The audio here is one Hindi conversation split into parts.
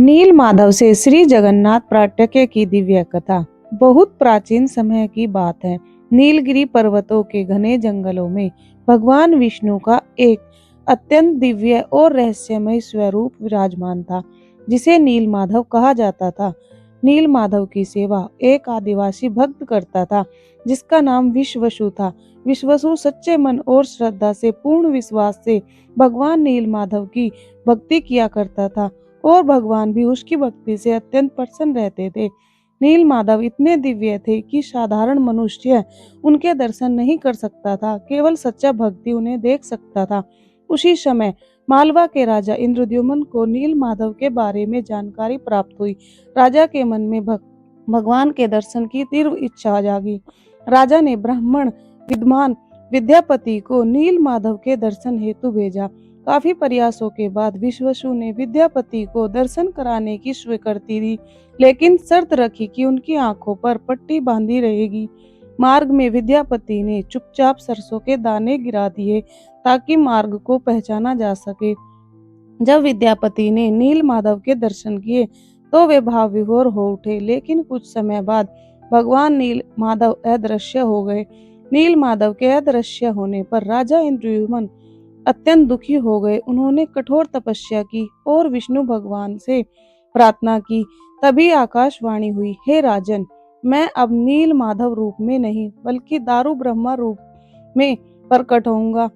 नील माधव से श्री जगन्नाथ प्राट्यके की दिव्य कथा। बहुत प्राचीन समय की बात है। नीलगिरी पर्वतों के घने जंगलों में भगवान विष्णु का एक अत्यंत दिव्य और रहस्यमय स्वरूप विराजमान था, जिसे नील माधव कहा जाता था। नील माधव की सेवा एक आदिवासी भक्त करता था, जिसका नाम विश्वसु था। विश्वसु सच्चे मन और श्रद्धा से, पूर्ण विश्वास से भगवान नील माधव की भक्ति किया करता था और भगवान भी उसकी भक्ति से अत्यंत प्रसन्न रहते थे। नील माधव इतने दिव्य थे कि साधारण मनुष्य उनके दर्शन नहीं कर सकता था, केवल सच्चा भक्ति उन्हें देख सकता था। उसी समय मालवा के राजा इंद्रद्युम्न को नील माधव के बारे में जानकारी प्राप्त हुई। राजा के मन में भगवान के दर्शन की तीव्र इच्छा जागी। राजा ने ब्राह्मण विद्वान विद्यापति को नील माधव के दर्शन हेतु भेजा। काफी प्रयासों के बाद विश्वसु ने विद्यापति को दर्शन कराने की स्वीकृति दी, लेकिन शर्त रखी कि उनकी आंखों पर पट्टी बांधी रहेगी। मार्ग में विद्यापति ने चुपचाप सरसों के दाने गिरा दिए ताकि मार्ग को पहचाना जा सके। जब विद्यापति ने नील माधव के दर्शन किए तो वे भाव विभोर हो उठे, लेकिन कुछ समय बाद भगवान नील माधव अदृश्य हो गए। नील माधव के अदृश्य होने पर राजा इंद्रद्युम्न अत्यंत दुखी हो गए। उन्होंने कठोर तपस्या की और विष्णु भगवान से प्रार्थना की। तभी आकाशवाणी हुई, हे राजन, मैं अब नील माधव रूप में नहीं बल्कि दारू ब्रह्मा रूप में प्रकट होऊंगा।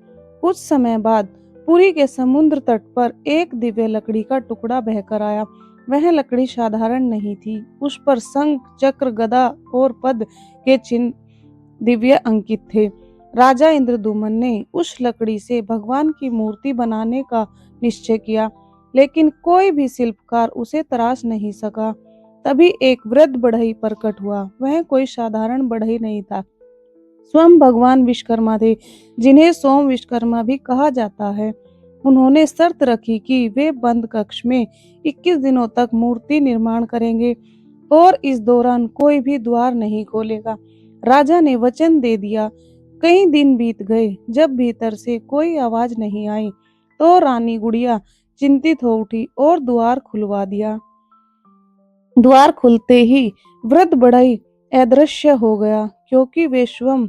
कुछ समय बाद पुरी के समुद्र तट पर एक दिव्य लकड़ी का टुकड़ा बहकर आया। वह लकड़ी साधारण नहीं थी, उस पर शंख, चक्र, गदा और पद के चिन्ह दिव्य अंकित थे। राजा इंद्रद्युम्न ने उस लकड़ी से भगवान की मूर्ति बनाने का निश्चय किया, लेकिन कोई भी शिल्पकार उसे तराश नहीं सका। तभी एक वृद्ध बढ़ई प्रकट हुआ। वह कोई साधारण बढ़ई नहीं था, स्वयं भगवान विश्वकर्मा थे, जिन्हें सोम विश्वकर्मा भी कहा जाता है। उन्होंने शर्त रखी कि वे बंद कक्ष में 21 दिनों तक मूर्ति निर्माण करेंगे और इस दौरान कोई भी द्वार नहीं खोलेगा। राजा ने वचन दे दिया। कई दिन बीत गए। जब भीतर से कोई आवाज नहीं आई तो रानी गुड़िया चिंतित हो उठी और द्वार खुलवा दिया। द्वार खुलते ही वृद्ध बढ़ई अदृश्य हो गया, क्योंकि वे स्वयं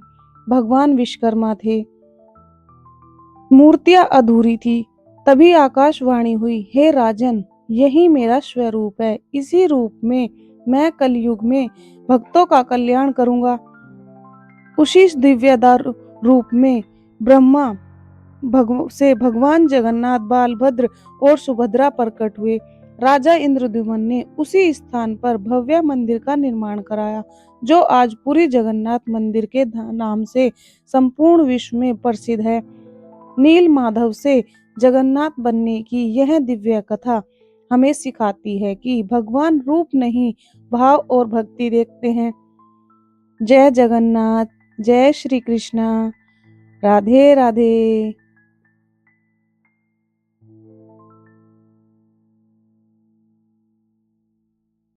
भगवान विश्वकर्मा थे। मूर्तियां अधूरी थी। तभी आकाशवाणी हुई, हे राजन, यही मेरा स्वरूप है। इसी रूप में मैं कलयुग में भक्तों का कल्याण करूंगा। उसी दिव्यदार रूप में ब्रह्मा से भगवान जगन्नाथ, बालभद्र और सुभद्रा प्रकट हुए। राजा इंद्रद्युम्न ने उसी स्थान पर भव्य मंदिर का निर्माण कराया, जो आज पुरी जगन्नाथ मंदिर के नाम से संपूर्ण विश्व में प्रसिद्ध है। नील माधव से जगन्नाथ बनने की यह दिव्य कथा हमें सिखाती है कि भगवान रूप नहीं, भाव और भक्ति देखते हैं। जय जगन्नाथ, जय श्री कृष्णा, राधे राधे।